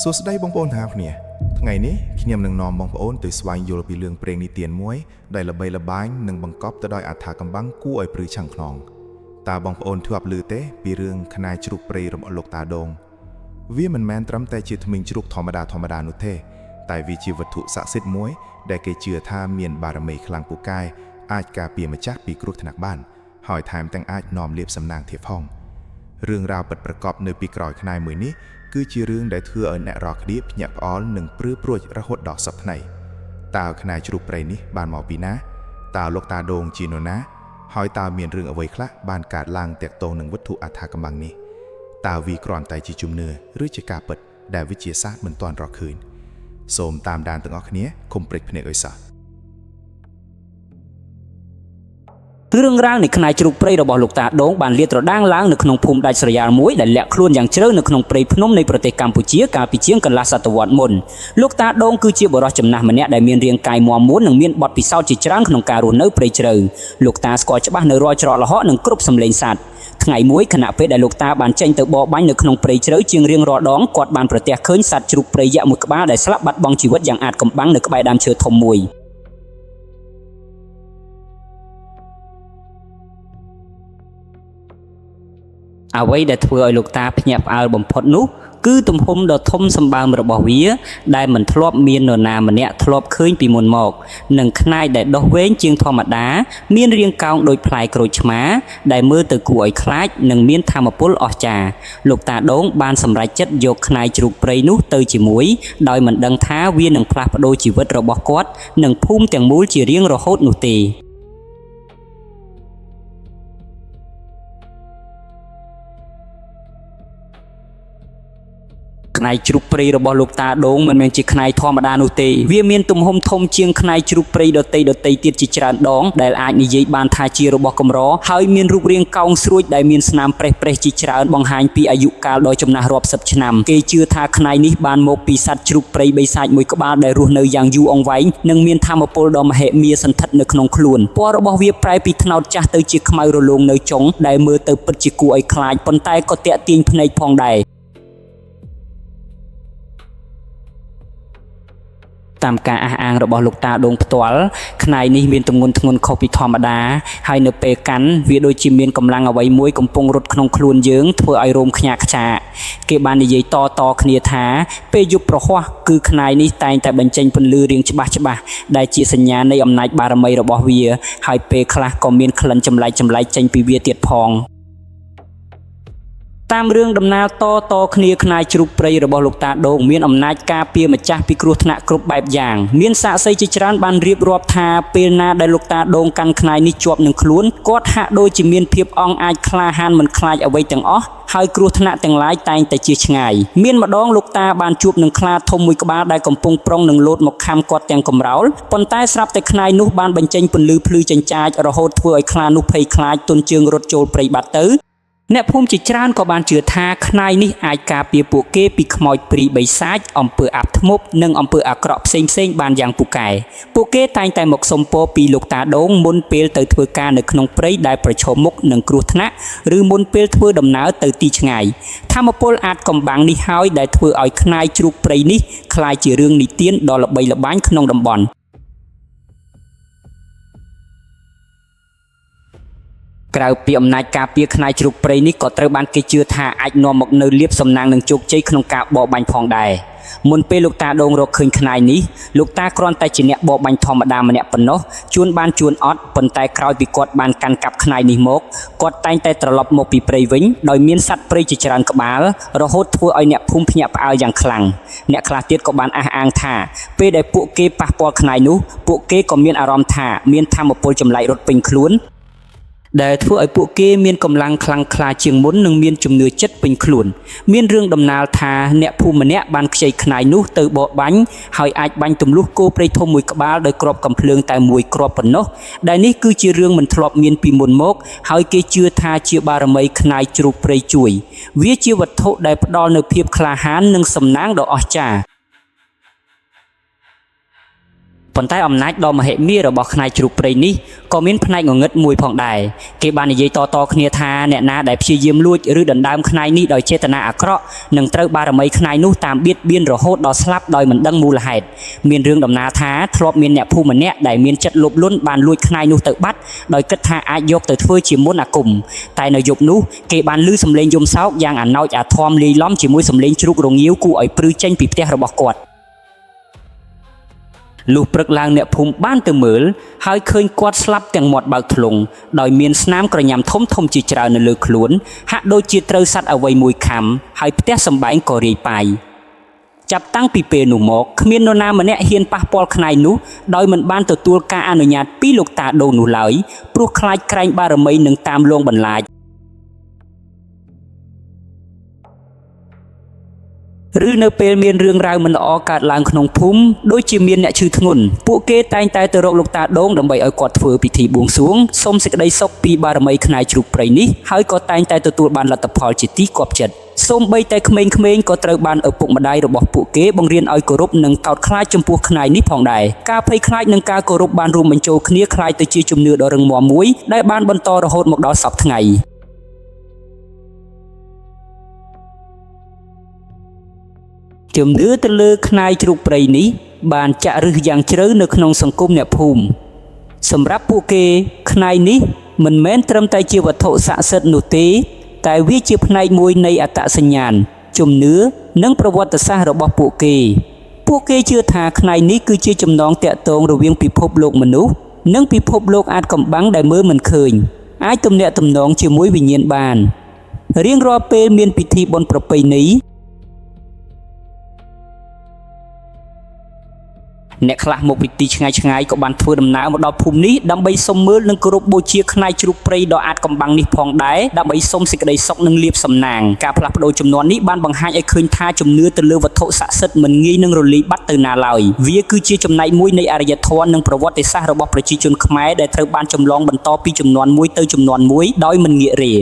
សួស្តីបងប្អូនទាំងអស់គ្នាថ្ងៃនេះខ្ញុំនឹងនាំបងប្អូនទៅស្វែងយល់ពីរឿងព្រេងនិទានមួយដែលល្បីល្បាញនិងបង្កប់ទៅដោយអត្ថកំបាំងគួរឲ្យព្រឺឆាំងខ្នងតើបងប្អូនធ្លាប់ឮទេពីរឿងខ្នាយជ្រូកព្រៃរបស់លោកតាដងវាមិនមែនត្រឹមតែជាធ្មេញជ្រូកធម្មតានោះទេតែវាជាវត្ថុស័ក្តិសិទ្ធិមួយដែលគេជឿថាមានបារមីខ្លាំងពូកែអាចការពារម្ចាស់ពីគ្រោះថ្នាក់បានហើយថែមទាំងអាចនាំលាភសំណាងទៀតផងរឿងរ៉ាវពិតប្រាកដនៅពីក្រោយខ្នាយមួយនេះគឺជារឿងដែលធ្វើឲ្យអ្នករាល់គ្នាភ្ញាក់ផ្អើលនិងព្រឺព្រួចរហូតដល់សព្វថ្ងៃតើខ្នាយជ្រូកព្រៃនេះបានមកពីណាតើលោកតាដងជានរណាហើយតើមានរឿងអ្វីខ្លះបានកើតឡើងទាក់ទងនឹងវត្ថុអត្ថកំបាំងនេះតើវាគ្រាន់តែជាជំនឿឬជាការពិតដែលវិទ្យាសាស្ត្រមិនទាន់រកឃើញសូមតាមដានទាំងអស់គ្នាកុំព្រិចភ្នែកឲ្យសោះរឿងរ៉ាវនៃខ្នាយជ្រូកព្រៃរបស់លោកតាដងបានលាតត្រដាងឡើងនៅក្នុងភូមិដាច់ស្រយាលមួយដែលលាក់ខ្លួនយ៉ាងជ្រៅនៅក្នុងព្រៃភ្នំនៃប្រទេសកម្ពុជាកាលពីជាងកន្លះសតវត្សរ៍មុនលោកតាដងគឺជាបុរសចំណាស់ម្នាក់ដែលមានរាងកាយមាំមួននិងមានបទពិសោធន៍ជាច្រើនក្នុងការរស់នៅព្រៃជ្រៅលោកតាស្គាល់ច្បាស់នៅរាល់ច្រកល្ហកនិងគ្រប់សំឡេងសត្វថ្ងៃមួយខណៈពេលដែលលោកតាបានចេញទៅបរបាញ់នៅក្នុងព្រៃជ្រៅជាងរៀងរាល់ដងគាត់បានប្រទះឃើញសត្វជ្រូកព្រៃយក្សមួយក្បាលដែលស្លាប់បាត់បង់ជីវិតយ៉ាងអាថ៌កំបាំងនៅក្បែរដើមឈើធំមួយអ្វីដែលធ្វើឲ្យលោកតាភ្ញាក់ផ្អើលបំផុតនោះគឺទំហំដ៏ធំសម្បើមរបស់វាដែលមិនធ្លាប់មាននរណាម្នាក់ធ្លាប់ឃើញពីមុនមកនិងខ្នាយដែលដុះវែងជាងធម្មតាមានរាងកោងដូចផ្លែក្រូចឆ្មាដែលមើលទៅគួរឲ្យខ្លាចនិងមានថាមពលអស្ចារ្យលោកតាដងបានសម្រេចចិត្តយកខ្នាយជ្រូកព្រៃនោះទៅជាមួយដោយមិនដឹងថាវានឹងផ្លាស់ប្ដូរជីវិតរបស់គាត់និងភូមិទាំងមូលជារៀងរហូតនោះទេខ្នាយជ្រូកព្រៃរបស់លោកតាដងមិនមែនជាខ្នាយធម្មតានោះទេវាមានទំហំធំជាងខ្នាយជ្រូកព្រៃដទៃទៀតជាច្រើនដងដែលអាចនិយាយបានថាជារបស់កម្រហើយមានរូបរាងកោងស្រួចដែលមានស្នាមប្រេះជាច្រើនបង្ហាញពីអាយុកាលដ៏ចំណាស់រាប់សិបឆ្នាំគេជឿថាខ្នាយនេះបានមកពីសត្វជ្រូកព្រៃបិសាចមួយក្បាលដែលរស់នៅយ៉ាងយូរអង្វែងនិងមានថាមពលដ៏មហិមាសន្ធិដ្ឋនៅក្នុងខ្លួនពណ៌របស់វាប្រែពីត្នោតចាស់ទៅជាខ្មៅរលោងនៅចុងដែលមើលទៅពិតជាគួរឲ្យខ្លាចប៉ុន្តែក៏ទាក់ទាញភ្នែកផងដែរតាមការអះអាងរបស់លោកតាដងផ្ទាល់ខ្នាយនេះមានទម្ងន់ធ្ងន់ខុសពីធម្មតាហើយនៅពេលកាន់វាដូចជាមានកម្លាំងអ្វីមួយកំពុងរត់ក្នុងខ្លួនយើងធ្វើឲ្យរោមខ្ញាក់ខ្ចាកគេបាននិយាយតគ្នាថាពេលយប់ប្រហ័សគឺខ្នាយនេះតែងតែបញ្ចេញពន្លឺរាងច្បាស់ដែលជាសញ្ញានៃអំណាចបារមីរបស់វាហើយពេលខ្លះក៏មានក្លិនចម្លែកចេញពីវាទៀតផងតាមរឿងដំណាលតគ្នាខ្នាយជ្រូកព្រៃរបស់លោកតាដងមានអំណាចការពារម្ចាស់ពីគ្រោះថ្នាក់គ្រប់បែបយ៉ាងមានសាក្សីជាច្រើនបានរៀបរាប់ថាពេលណាដែលលោកតាដងកាន់ខ្នាយនេះជាប់នឹងខ្លួនគាត់ហាក់ដូចជាមានភាពអង់អាចក្លាហានមិនខ្លាចអ្វីទាំងអស់ហើយគ្រោះថ្នាក់ទាំងឡាយតែងតែជៀសឆ្ងាយមានម្ដងលោកតាបានជួបនឹងខ្លាធំមួយក្បាលដែលកំពុងប្រុងនឹងលោតមកខាំគាត់ទាំងកំរោលប៉ុន្តែស្រាប់តែខ្នាយនោះបានបញ្ចេញពន្លឺភ្លឺចិញ្ចាចរហូតធ្វើឲ្យខ្លានោះភ័យខ្លាចទន់ជើងរត់ចូលព្រៃបាត់ទៅអ្នកភូមិជាច្រើនក៏បានជឿថាខ្នាយនេះអាចការពារពួកគេពីខ្មោចព្រាយបិសាចអំពើអាបធ្មប់និងអំពើអាក្រក់ផ្សេងបានយ៉ាងពូកែពួកគេតែងតែមកសុំពរពីលោកតាដងមុនពេលទៅធ្វើការនៅក្នុងព្រៃដែលប្រឈមមុខនឹងគ្រោះថ្នាក់ឬមុនពេលធ្វើដំណើរទៅទីឆ្ងាយថាមពលអាចកំបាំងនេះហើយដែលធ្វើឲ្យខ្នាយជ្រូកព្រៃនេះក្លាយជារឿងនិទានដ៏ល្បីល្បាញក្នុងតំបន់ក្រៅពីអំណាចការពារខ្នាយជ្រូកព្រៃនេះក៏ត្រូវបានគេជឿថាអាចនាំមកនូវលាភសំណាងនិងជោគជ័យក្នុងការបរបាញ់ផងដែរមុនពេលលោកតាដងរកឃើញខ្នាយនេះលោកតាគ្រាន់តែជាអ្នកបរបាញ់ធម្មតាម្នាក់ប៉ុណ្ណោះជួនអត់ប៉ុន្តែក្រោយពីគាត់បានកាន់កាប់ខ្នាយនេះមកគាត់តែងតែត្រឡប់មកពីព្រៃវិញដោយមានសត្វព្រៃជាច្រើនក្បាលរហូតធ្វើឲ្យអ្នកភូមិភ្ញាក់ផ្អើលយ៉ាងខ្លាំងអ្នកខ្លះទៀតក៏បានអះអាងថាពេលដែលពួកគេប៉ះពាល់ខ្នាយនោះពួកគេក៏មានអារម្មណ៍ថាមានថាមពលចម្លែករត់ពេញខ្លួនដែលធ្វើឲ្យពួកគេមានកម្លាំងខ្លាំងក្លាជាងមុននិងមានជំនឿចិត្តពេញខ្លួនមានរឿងដំណាលថាអ្នកភូមិម្នាក់បានខ្ចីខ្នាយនោះទៅបរបាញ់ហើយអាចបាញ់ទម្លុះគោព្រៃធំមួយក្បាលដោយគ្រាប់កាំភ្លើងតែមួយគ្រាប់ប៉ុណ្ណោះដែលនេះគឺជារឿងមិនធ្លាប់មានពីមុនមកហើយគេជឿថាជាបារមីខ្នាយជ្រូកព្រៃជួយវាជាវត្ថុដែលផ្ដល់នូវភាពក្លាហាននិងសំណាងដ៏អស្ចារ្យ ប៉ុន្តែអំណាចដ៏មហិមារបស់ខ្នាយជ្រូកព្រៃនេះក៏មានផ្នែកងងឹតមួយផងដែរគេបាននិយាយតគ្នាថាអ្នកណាដែលព្យាយាមលួចឬដណ្ដើមខ្នាយនេះដោយចេតនាអាក្រក់នឹងត្រូវបារមីខ្នាយនោះតាមបៀតបៀនរហូតដល់ស្លាប់ដោយមិនដឹងមូលហេតុមានរឿងដំណាលថាធ្លាប់មានអ្នកភូមិម្នាក់ដែលមានចិត្តលោភលន់បានលួចខ្នាយនោះទៅបាត់ដោយគិតថាអាចយកទៅធ្វើជាមន្តអាគមតែនៅយប់នោះគេបានឮសំឡេងយំសោកយ៉ាងអាណោចអាធមលាយឡំជាមួយសំឡេងជ្រូករងាវគួរឲ្យព្រឺចេញពីផ្ទះរបស់គាត់លុះព្រឹកឡើងអ្នកភូមិបានទៅមើលហើយឃើញគាត់ស្លាប់ទាំងមាត់បើកធ្លុងដោយមានស្នាមក្រញាំធំជាច្រើននៅលើខ្លួនហាក់ដូចជាត្រូវសត្វអ្វីមួយខាំហើយផ្ទះសម្បែងក៏រាយប៉ាយចាប់តាំងពីពេលនោះមកគ្មាននរណាម្នាក់ហ៊ានប៉ះពាល់ខ្នាយនោះដោយមិនបានទទួលការអនុញ្ញាតពីលោកតាដូននោះឡើយព្រោះខ្លាចក្រែងបារមីនឹងតាមលងបន្លាចឬនៅពេលមានរឿងរ៉ាវមិនល្អកើតឡើងក្នុងភូមិដូចជាមានអ្នកឈឺធ្ងន់ពួកគេតែងតែទៅរកលោកតាដូងដើម្បីឲ្យគាត់ធ្វើពិធីបួងសួងសូមសេចក្តីសុខពីបារមីខ្នាយជ្រូកព្រៃនេះហើយក៏តែងតែទទួលបានលទ្ធផលជាទីគាប់ចិត្តសូម្បីតែក្មេងៗក៏ត្រូវបានឪពុកម្ដាយរបស់ពួកគេបង្រៀនឲ្យគោរពនិងកោតខ្លាចចំពោះខ្នាយនេះផងដែរការភ័យខ្លាចនិងការគោរពបានរួមបញ្ចូលគ្នាคล้ายទៅជាជំនឿដ៏រឹងមាំមួយដែលបានបន្តរហូតមកដល់សព្វថ្ងៃជំនឿទៅលើខ្នាយជ្រូកព្រៃនេះបានចាក់ឫសយ៉ាងជ្រៅនៅក្នុងសង្គមអ្នកភូមិសម្រាប់ពួកគេខ្នាយនេះមិនមែនត្រឹមតែជាវត្ថុស័ក្តិសិទ្ធិនោះទេតែវាជាផ្នែកមួយនៃអត្តសញ្ញាណជំនឿនិងប្រវត្តិសាស្ត្ររបស់ពួកគេជឿថាខ្នាយនេះគឺជាចំណងតាក់ទងរវាងពិភពលោកមនុស្សនិងពិភពលោកអាថ៌កំបាំងដែលមើលមិនឃើញអាចទំនាក់ទំនងជាមួយវិញ្ញាណបានរៀងរាល់ពេលមានពិធីបុណ្យប្រពៃណីអ្នកខ្លះមកពីទីឆ្ងាយៗក៏បានធ្វើដំណើរមកដល់ភូមិនេះដើម្បីសុំមើលនិងគោរពបូជាខ្នាយជ្រូកព្រៃដ៏អាថ៌កំបាំងនេះផងដែរដើម្បីសុំសេចក្តីសុខនិងលាភសំណាងការផ្លាស់ប្ដូរជំនាន់នេះបានបង្ហាញឲ្យឃើញថាជំនឿទៅលើវត្ថុស័ក្តិសិទ្ធិមិនងាយនឹងរលាយបាត់ទៅណាឡើយវាគឺជាចំណែកមួយនៃអរិយធម៌និងប្រវត្តិសាស្ត្ររបស់ប្រជាជនខ្មែរដែលត្រូវបានចម្លងបន្តពីជំនាន់មួយទៅជំនាន់មួយដោយមិនងាករេ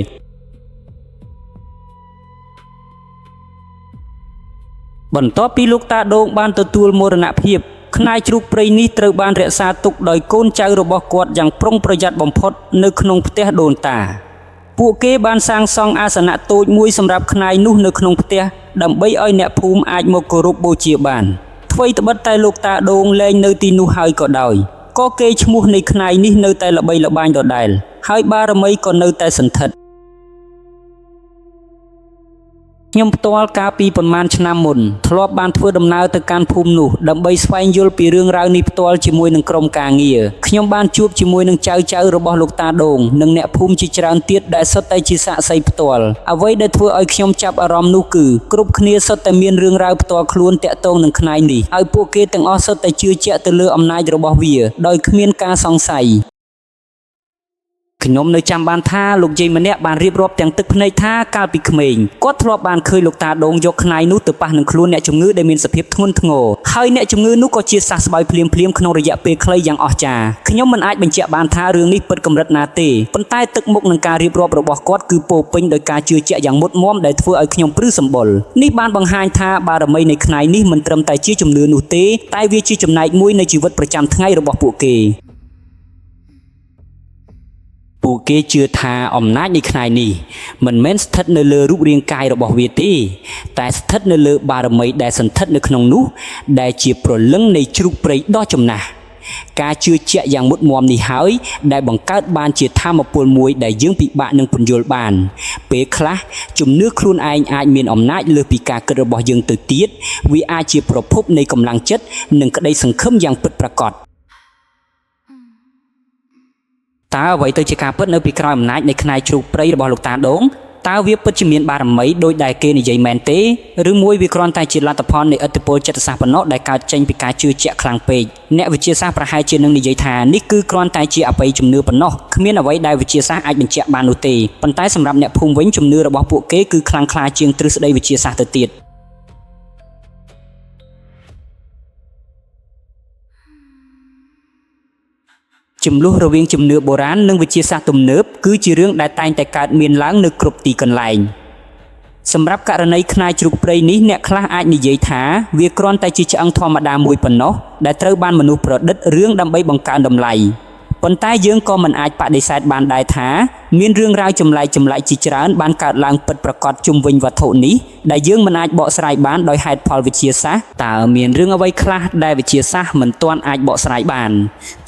បន្ទាប់ពីលោកតាដូងបានទទួលមរណភាពខ្នាយជ្រូកព្រៃនេះត្រូវបានរក្សាទុកដោយកូនចៅរបស់គាត់យ៉ាងប្រុងប្រយ័ត្នបំផុតនៅក្នុងផ្ទះដូនតាពួកគេបានសាងសង់អាសនៈតូចមួយសម្រាប់ខ្នាយនោះនៅក្នុងផ្ទះដើម្បីឲ្យអ្នកភូមិអាចមកគោរពបូជាបានថ្វីត្បិតតែលោកតាដូងលែងនៅទីនោះហើយក៏ដោយក៏កេរ្តិ៍ឈ្មោះនៃខ្នាយនេះនៅតែល្បីល្បាញដដែលហើយបារមីក៏នៅតែសន្ធិដ្ឋខ្ញុំផ្ទាល់កាលពីប្រមាណឆ្នាំមុនធ្លាប់បានធ្វើដំណើរទៅកាន់ភូមិនោះដើម្បីស្វែងយល់ពីរឿងរ៉ាវនេះផ្ទាល់ជាមួយនឹងក្រុមការងារខ្ញុំបានជួបជាមួយនឹងចៅរបស់លោកតាដូងនិងអ្នកភូមិជាច្រើនទៀតដែលសុទ្ធតែជាសាក្សីផ្ទាល់អ្វីដែលធ្វើឲ្យខ្ញុំចាប់អារម្មណ៍នោះគឺគ្រប់គ្នាសុទ្ធតែមានរឿងរ៉ាវផ្ទាល់ខ្លួនតាក់ទងនឹងខ្នាយនេះហើយពួកគេទាំងអស់សុទ្ធតែជឿជាក់ទៅលើអំណាចរបស់វាដោយគ្មានការសង្ស័យខ្ញុំនៅចាំបានថាលោកយាយម្នាក់បានរៀបរាប់ទាំងទឹកភ្នែកថាកាលពីក្មេងគាត់ធ្លាប់បានឃើញលោកតាដូងយកខ្នាយនោះទៅប៉ះនឹងខ្លួនអ្នកជំងឺដែលមានសភាពធ្ងន់ធ្ងរហើយអ្នកជំងឺនោះក៏ជាសះស្បើយភ្លាមក្នុងរយៈពេលខ្លីយ៉ាងអស្ចារ្យខ្ញុំមិនអាចបញ្ជាក់បានថារឿងនេះពិតកម្រិតណាទេប៉ុន្តែទឹកមុខនឹងការរៀបរាប់របស់គាត់គឺពោពេញដោយការជឿជាក់យ៉ាងមុតមាំដែលធ្វើឲ្យខ្ញុំព្រឺសម្បុរនេះបានបង្ហាញថាបារមីនៃខ្នាយនេះមិនត្រឹមតែជាជំនឿនោះទេតែវាជាចំណែកមួយនៃជីវិតប្រចាំថ្ងៃរបស់ពួកគេពួកគេជឿថាអំណាចនៃខ្នាយនេះមិនមែនស្ថិតនៅលើរូបរាងកាយរបស់វាទេតែស្ថិតនៅលើបារមីដែលសន្ធិដ្ឋនៅក្នុងនោះដែលជាព្រលឹងនៃជ្រូកព្រៃដ៏ចំណាស់ការជឿជាក់យ៉ាងមុតមាំនេះហើយដែលបង្កើតបានជាធម៌ពលមួយដែលយើងពិបាកនឹងពន្យល់បានពេលខ្លះជំនឿខ្លួនឯងអាចមានអំណាចលើសពីការគិតរបស់យើងទៅទៀតវាអាចជាប្រភពនៃកម្លាំងចិត្តនិងក្តីសង្ឃឹមយ៉ាងពិតប្រាកដតើអ្វីទៅជាការពិតនៅពីក្រោយអំណាចនៃខ្នាយជ្រូកព្រៃរបស់លោកតាដូងតើវាពិតជាមានបារមីដោយដែលគេនិយាយមែនទេឬមួយវាគ្រាន់តែជាលទ្ធផលនៃឥទ្ធិពលចិត្តសាស្ត្រប៉ុណ្ណោះដែលកើតចេញពីការជឿជាក់ខ្លាំងពេកអ្នកវិទ្យាសាស្ត្រប្រហែលជានឹងនិយាយថានេះគឺគ្រាន់តែជាអបិយជំនឿប៉ុណ្ណោះគ្មានអ្វីដែលវិទ្យាសាស្ត្រអាចបញ្ជាក់បាននោះទេប៉ុន្តែសម្រាប់អ្នកភូមិវិញជំនឿរបស់ពួកគេគឺខ្លាំងក្លាជាងទ្រឹស្ដីវិទ្យាសាស្ត្រទៅទៀតចំនួនរវាងជំនឿបុរាណនិងវិទ្យាសាស្ត្រទំនើបគឺជារឿងដែលតែងតែកើតមានឡើងនៅគ្រប់ទីកន្លែង សម្រាប់ករណីខ្នាយជ្រូកព្រៃនេះអ្នកខ្លះអាចនិយាយថាវាគ្រាន់តែជាឆ្អឹងធម្មតាមួយប៉ុណ្ណោះដែលត្រូវបានមនុស្សប្រឌិតរឿងដើម្បីបង្កើនតម្លៃប៉ុន្តែយើងក៏មិនអាចបដិសេធបានដែរថាមានរឿងរ៉ាវចម្លែកជាច្រើនបានកើតឡើងពិតប្រាកដជុំវិញវត្ថុនេះដែលយើងមិនអាចបកស្រាយបានដោយហេតុផលវិទ្យាសាស្ត្រតើមានរឿងអ្វីខ្លះដែលវិទ្យាសាស្ត្រមិនទាន់អាចបកស្រាយបាន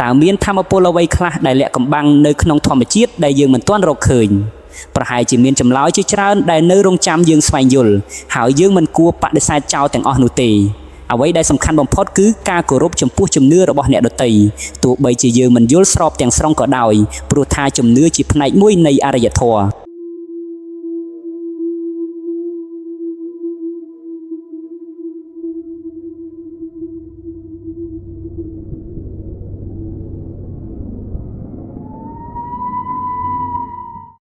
តើមានថាមពលអ្វីខ្លះដែលលាក់កំបាំងនៅក្នុងធម្មជាតិដែលយើងមិនទាន់រកឃើញប្រហែលជាមានចម្លើយជាច្រើនដែលនៅរងចាំយើងស្វែងយល់ហើយយើងមិនគួរបដិសេធចោលទាំងអស់នោះទេអ្វីដែលសំខាន់បំផុតគឺការគោរពចំពោះជំនឿរបស់អ្នកដទៃទោះបីជាយើងមិនយល់ស្របទាំងស្រុងក៏ដោយព្រោះថាជំនឿជាផ្នែកមួយនៃអរិយធម៌